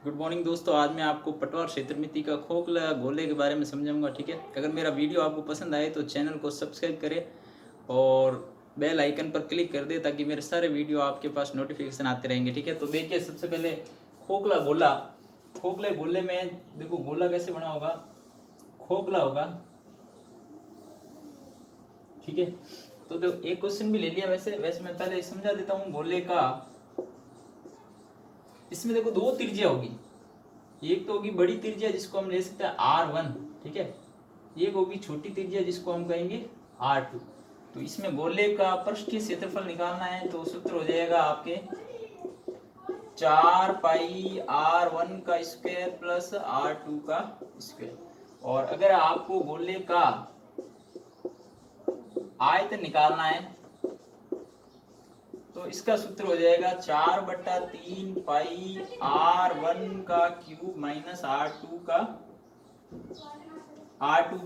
Good morning दोस्तों। आज मैं आपको पटवार क्षेत्रमिति का खोखला गोले के बारे में समझाऊंगा। ठीक है, अगर मेरा वीडियो आपको पसंद आए तो चैनल को सब्सक्राइब करें और बेल आइकन पर क्लिक कर दे ताकि मेरे सारे वीडियो आपके पास नोटिफिकेशन आते रहेंगे। ठीक है, तो देखिए सबसे पहले खोखला गोला। खोखले गोले में देखो गोला कैसे बना होगा, खोखला होगा। ठीक है, तो एक क्वेश्चन भी ले लिया। वैसे मैं पहले समझा देता हूँ गोले का। इसमें देखो दो त्रिज्या होगी, एक तो होगी बड़ी त्रिज्या जिसको हम ले सकते हैं R1। ठीक है, एक होगी छोटी त्रिज्या जिसको हम कहेंगे R2। तो इसमें गोले का पृष्ठीय क्षेत्रफल निकालना है तो सूत्र हो जाएगा आपके 4 पाई R1 का स्क्वायर प्लस R2 का स्क्वायर। और अगर आपको गोले का आयतन निकालना है तो इसका सूत्र हो जाएगा 4/3 पाई R1 का क्यूब माइनस R2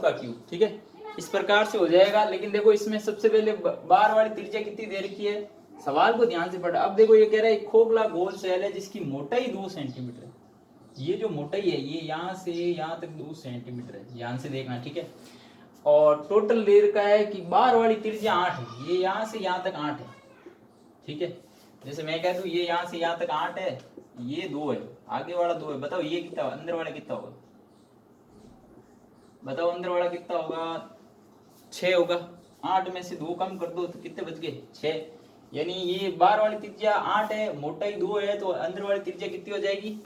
का क्यूब। ठीक है, इस प्रकार से हो जाएगा। लेकिन देखो इसमें सबसे पहले बार वाली त्रिज्या कितनी दे रखी है, सवाल को ध्यान से पढ़ा। अब देखो ये कह रहा है खोखला गोल सेल है जिसकी मोटाई 2 सेंटीमीटर है। ये जो मोटाई है ये यहाँ से यहाँ तक 2 सेंटीमीटर है, ध्यान से देखना। ठीक है, और टोटल दे रखा है कि बार वाली त्रिज्या 8 है, ये यहाँ से यहाँ तक 8 है। ठीक है, जैसे मैं कह दूं ये यहाँ से यहाँ तक 8 है, ये 2 है, आगे वाला 2 है। बताओ ये कितना, अंदर वाला कितना होगा, बताओ अंदर वाला कितना होगा, 6 होगा। 8 में से 2 कम कर दो तो कितने बच गए, 6। यानी ये बार वाली त्रिज्या 8 है, मोटाई 2 है, तो अंदर वाली त्रिज्या कितनी हो जाएगी,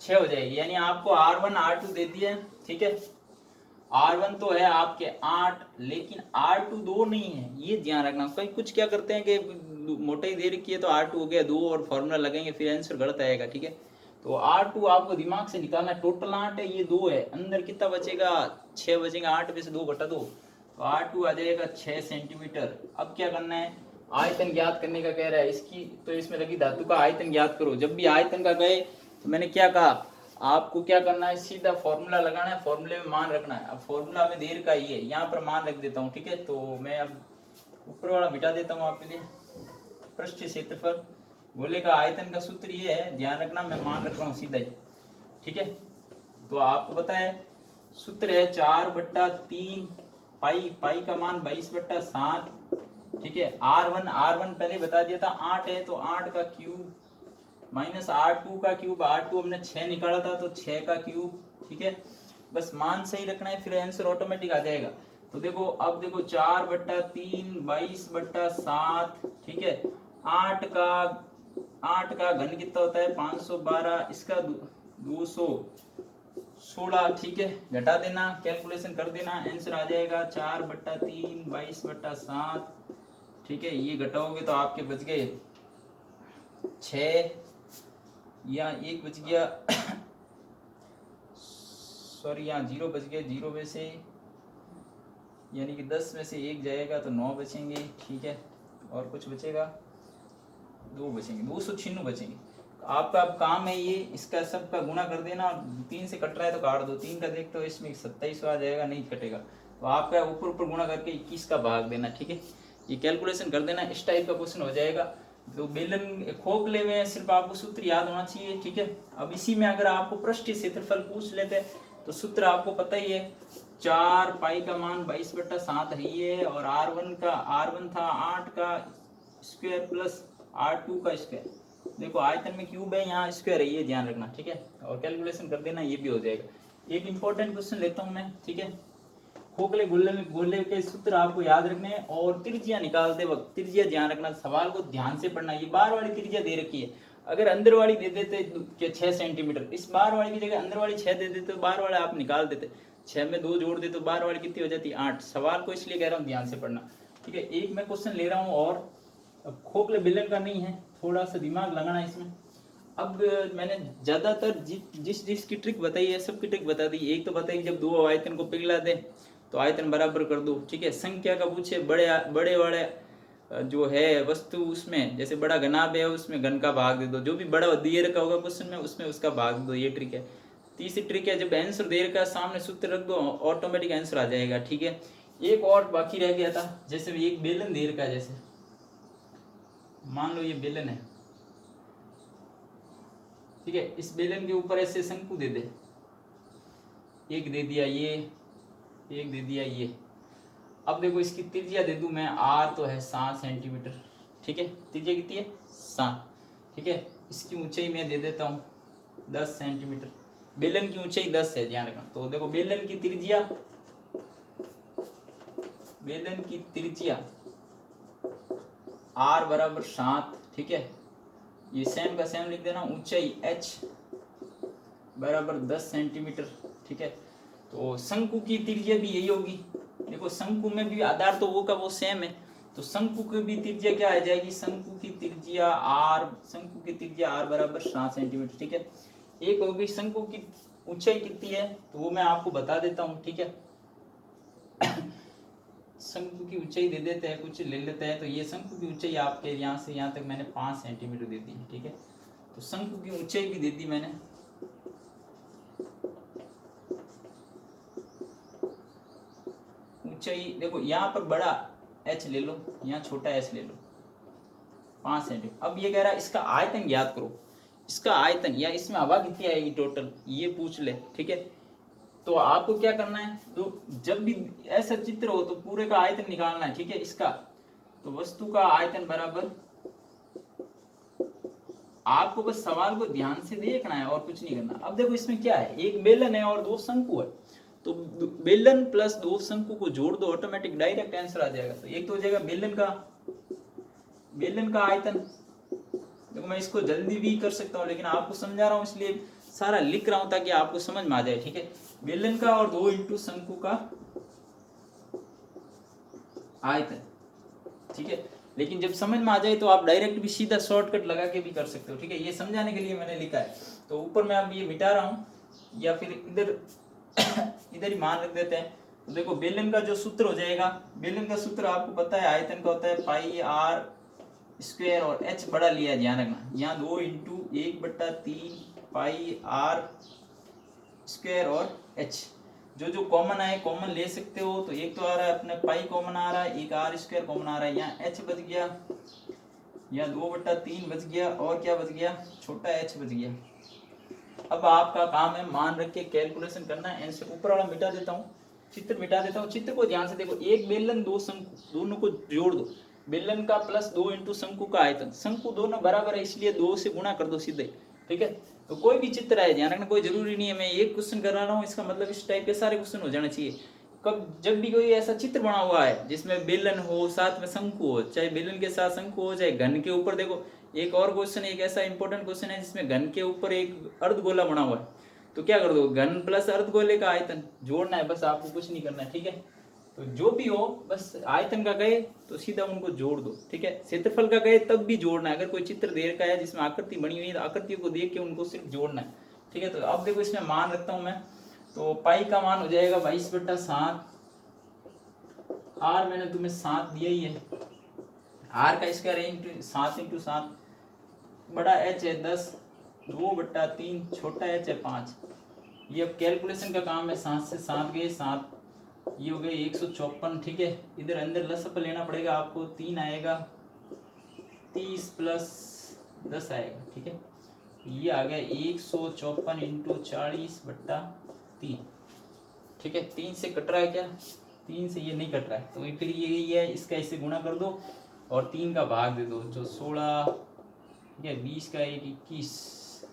6 हो जाएगी। यानी आपको R1 R2 दे दिया। ठीक है, R1 तो है आपके 8, लेकिन R2 2 नहीं है, ये ध्यान रखना। कई कुछ क्या करते हैं कि मोटाई दे रखी है तो R2 हो गया 2 और फॉर्मूला लगेंगे, फिर आंसर गलत आएगा। ठीक है, तो R2 आपको दिमाग से निकालना है। टोटल 8 है, ये 2 है, अंदर कितना बचेगा, 6 बचेगा। 8 में से 2 घटा दो तो R2 आ जाएगा 6 सेंटीमीटर। अब क्या करना है, आयतन ज्ञात करने का कह रहा है इसकी, तो इसमें लगी धातु का आयतन ज्ञात करो। जब भी आयतन का कहे तो मैंने क्या कहा, आपको क्या करना है, सीधा फॉर्मूला लगाना है, फॉर्मूले में मान रखना है। अब फॉर्मूला में देर का ये है, यहाँ पर मान रख देता हूँ। ठीक है, तो मैं अब ऊपर वाला मिटा देता हूँ आपके लिए। पृष्ठीय क्षेत्रफल गोले का आयतन का सूत्र ये है, ध्यान रखना, मैं मान रख रहा हूँ सीधा ही। ठीक है, तो आपको पता है सूत्र है 4/3 पाई, पाई का मान 22/7। ठीक है, R1 पहले बता दिया था 8 है, तो 8 का क्यूब माइनस R2 का क्यूब। R2 हमने 6 निकाला था तो 6 का क्यूब। ठीक है, बस मान सही रखना है, फिर आंसर ऑटोमेटिक आ जाएगा। तो देखो अब देखो 4/3 22/7। ठीक है, 8 का घन कितना होता है, 512, इसका 216। ठीक है, घटा देना, कैलकुलेशन कर देना, आंसर आ जाएगा 4/3 22/7। ठीक है, ये घटाओगे तो आपके बच गए 6, या 1 बच गया सॉरी यहाँ 0 बच गए, 0 में से यानी कि 10 में से 1 जाएगा तो 9 बचेंगे। ठीक है, और कुछ बचेगा, 2 बचेंगे, 296 बचेंगे। तो आपका अब काम है ये, इसका सबका गुणा कर देना। 3 से कट रहा है तो काट दो, 3 का देखते हो इसमें 27 आ जाएगा, नहीं कटेगा तो आपका ऊपर ऊपर गुणा करके 21 का भाग देना। ठीक है, ये कैलकुलेशन कर देना, इस टाइप का क्वेश्चन हो जाएगा। तो बेलन खोखले में सिर्फ आपको सूत्र याद होना चाहिए। ठीक है, अब इसी में अगर आपको पृष्ठीय क्षेत्रफल पूछ लेते तो सूत्र आपको पता ही है, 4 पाई का मान 22/7 है ये, और R1 था 8 का स्क्वायर प्लस R2 का स्क्वायर। देखो आयतन में क्यूब है, यहाँ स्क्वायर है, ये ध्यान रखना। ठीक है, और कैलकुलेशन कर देना, ये भी हो जाएगा। एक इंपॉर्टेंट क्वेश्चन लेता हूँ मैं। ठीक है, खोखले गोले के सूत्र आपको याद रखने हैं, और त्रिज्या निकालते वक्त त्रिज्या ध्यान रखना, सवाल को ध्यान से पढ़ना। ये बार वाली त्रिज्या दे रखी है, अगर अंदर वाली दे देते 6 सेंटीमीटर, इस बार वाली की जगह अंदर वाली 6 दे देते तो बार वाले आप निकाल देते, 6 में 2 जोड़ दे तो बार वाली कितनी हो जाती, 8। सवाल को इसलिए कह रहा हूँ ध्यान से पढ़ना। ठीक है, एक मैं क्वेश्चन ले रहा हूँ और खोखले बेलन का नहीं है, थोड़ा सा दिमाग लगाना इसमें। अब मैंने ज्यादातर जिसकी ट्रिक बताई है सबकी ट्रिक बता दी। एक तो बताई जब दो आयतन को पिघला दे तो आयतन बराबर कर दो। ठीक है, संख्या का पूछे, बड़े वाले जो है वस्तु उसमें जैसे बड़ा घनाभ है उसमें घन का भाग दे दो, जो भी बड़ा दिए रखा होगा क्वेश्चन में उसमें उसका भाग दे दो, ये ट्रिक है। तीसरी ट्रिक है जब आंसर दे रखा सामने सूत्र रख दो, ऑटोमेटिक आंसर आ जाएगा। ठीक है, एक और बाकी रह गया था, जैसे एक बेलन दे रखा है, जैसे मान लो ये बेलन है, ठीक है। इस बेलन के ऊपर ऐसे शंकु दे दे, एक दे दिया ये, एक दे दिया ये। अब देखो इसकी त्रिज्या दे दूं मैं, आर तो है 7 सेंटीमीटर, ठीक है। त्रिज्या कितनी है 7, ठीक है। इसकी ऊंचाई मैं दे देता हूँ 10 सेंटीमीटर। बेलन की ऊंचाई 10 है, ध्यान रखना। तो देखो बेलन की त्रिज्या, बेलन की त्रिज्या आर बराबर 7, ठीक है। ये सेम का सेम लिख देना। ऊंचाई एच बराबर 10 सेंटीमीटर, ठीक है। तो शंकु की त्रिज्या भी यही होगी। देखो शंकु में भी आधार तो वो का वो सेम है, तो शंकु की भी त्रिज्या क्या आ जाएगी, शंकु की त्रिज्या आर, शंकु की त्रिज्या आर बराबर 7 सेंटीमीटर, ठीक है। एक होगी शंकु की ऊंचाई कितनी है, तो वो मैं आपको बता देता हूँ, ठीक है। शंकु की ऊंचाई दे देते हैं, कुछ ले लेते हैं। तो ये शंकु की ऊंचाई आपके यहाँ से यहाँ तक मैंने 5 सेंटीमीटर दे दी है, ठीक है। तो शंकु की ऊंचाई भी दे दी मैंने, ऊंचाई देखो यहाँ पर बड़ा एच ले लो, यहाँ छोटा एच ले लो, 5 सेंटीमीटर। अब ये कह रहा है इसका आयतन ज्ञात करो, इसका आयतन या इसमें हवा कितनी आएगी टोटल, ये पूछ ले, ठीक है। तो आपको क्या करना है, तो जब भी ऐसा चित्र हो तो पूरे का आयतन निकालना है, ठीक है। इसका तो वस्तु का आयतन बराबर, आपको बस सवाल को ध्यान से देखना है और कुछ नहीं करना। अब देखो इसमें क्या है, एक बेलन है और 2 शंकु है, तो बेलन प्लस 2 शंकु को जोड़ दो, ऑटोमेटिक डायरेक्ट आंसर आ जाएगा। तो एक तो हो जाएगा बेलन का आयतन। देखो मैं इसको जल्दी भी कर सकता हूँ, लेकिन आपको समझा रहा हूँ इसलिए सारा लिख रहा हूँ ताकि आपको समझ में आ जाए, ठीक है। बेलन का और 2 इंटू शंकु का आयतन, ठीक है। लेकिन जब समझ में आ जाए तो आप डायरेक्ट भी सीधा शॉर्टकट लगा के भी कर सकते हो, ठीक है। ये समझाने के लिए मैंने लिखा है। तो ऊपर मैं अब ये मिटा रहा हूँ, या फिर इधर इधर ही मान रख देते हैं। तो देखो बेलन का जो सूत्र हो जाएगा, बेलन का सूत्र आपको पता है आयतन का होता है पाई आर स्क्वायर, और एच बड़ा लिया, ध्यान रखना। यहाँ 2 इंटू 1/3 पाई आर स्क्वायर और एच, जो कॉमन आए कॉमन ले सकते हो। तो एक तो आ रहा है अपने पाई कॉमन आ रहा है, एक आर स्क्वायर कॉमन आ रहा है, यहाँ एच बच गया, यहाँ 2/3 बच गया, और क्या बच गया, छोटा एच बच गया। अब आपका काम है मान रख के कैलकुलेशन करना है। आंसर ऊपर वाला मिटा देता हूँ, चित्र मिटा देता हूँ। चित्र को ध्यान से देखो, एक बेलन 2 शंकु, दोनों को जोड़ दो। बेलन का प्लस 2 इंटू शंकु का आयतन, शंकु दोनों बराबर है इसलिए 2 से गुणा कर दो सीधे, ठीक है। तो कोई भी चित्र है, ध्यान रखना, कोई जरूरी नहीं है मैं एक क्वेश्चन करा रहा हूँ इसका मतलब इस टाइप के सारे क्वेश्चन हो जाने चाहिए। कब जब भी कोई ऐसा चित्र बना हुआ है जिसमें बेलन हो साथ में शंकु हो, चाहे बेलन के साथ शंकु हो, चाहे घन के ऊपर, देखो एक और क्वेश्चन, एक ऐसा इंपॉर्टेंट क्वेश्चन है जिसमें घन के ऊपर एक अर्धगोला बना हुआ है, तो क्या कर दो, घन प्लस अर्धगोले का आयतन जोड़ना है, बस आपको कुछ नहीं करना है, ठीक है। तो जो भी हो बस आयतन का कहे तो सीधा उनको जोड़ दो, ठीक है। क्षेत्रफल का कहे तब भी जोड़ना है। अगर कोई चित्र दे रखा है जिसमें आकृति बनी हुई है तो आकृतियों को देख के उनको सिर्फ जोड़ना है, ठीक है। तो अब देखो इसमें मान रखता हूं मैं, तो पाई का मान हो जाएगा 22/7। आर मैंने तुम्हें 7 दिया ही है, आर का स्क्वायर है 7 इंटू 7, बड़ा एच है 10, 2/3, छोटा एच है 5। ये अब कैलकुलेशन का काम है, 7 से 7 गए 7, ये हो गए 154, ठीक है। इधर अंदर लसअप लेना पड़ेगा आपको, 3 आएगा, 30 प्लस 10 आएगा, ठीक है। ये आ गया 154 इंटू 40/3, ठीक है। 3 से कट रहा है क्या, 3 से ये नहीं कट रहा है, तो फिर ये है, इसका इससे गुणा कर दो और 3 का भाग दे दो, जो 16, ठीक है। 20 का 1 21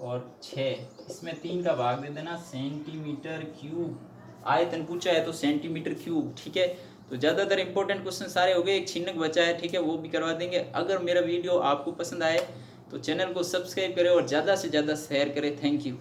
और 6, इसमें 3 का भाग दे देना, सेंटीमीटर क्यूब। आयतन पूछा है तो सेंटीमीटर क्यूब, ठीक है। तो ज़्यादातर इंपॉर्टेंट क्वेश्चन सारे हो गए, एक छिन्नक बचा है, ठीक है, वो भी करवा देंगे। अगर मेरा वीडियो आपको पसंद आए तो चैनल को सब्सक्राइब करें और ज़्यादा से ज़्यादा शेयर करें। Thank you.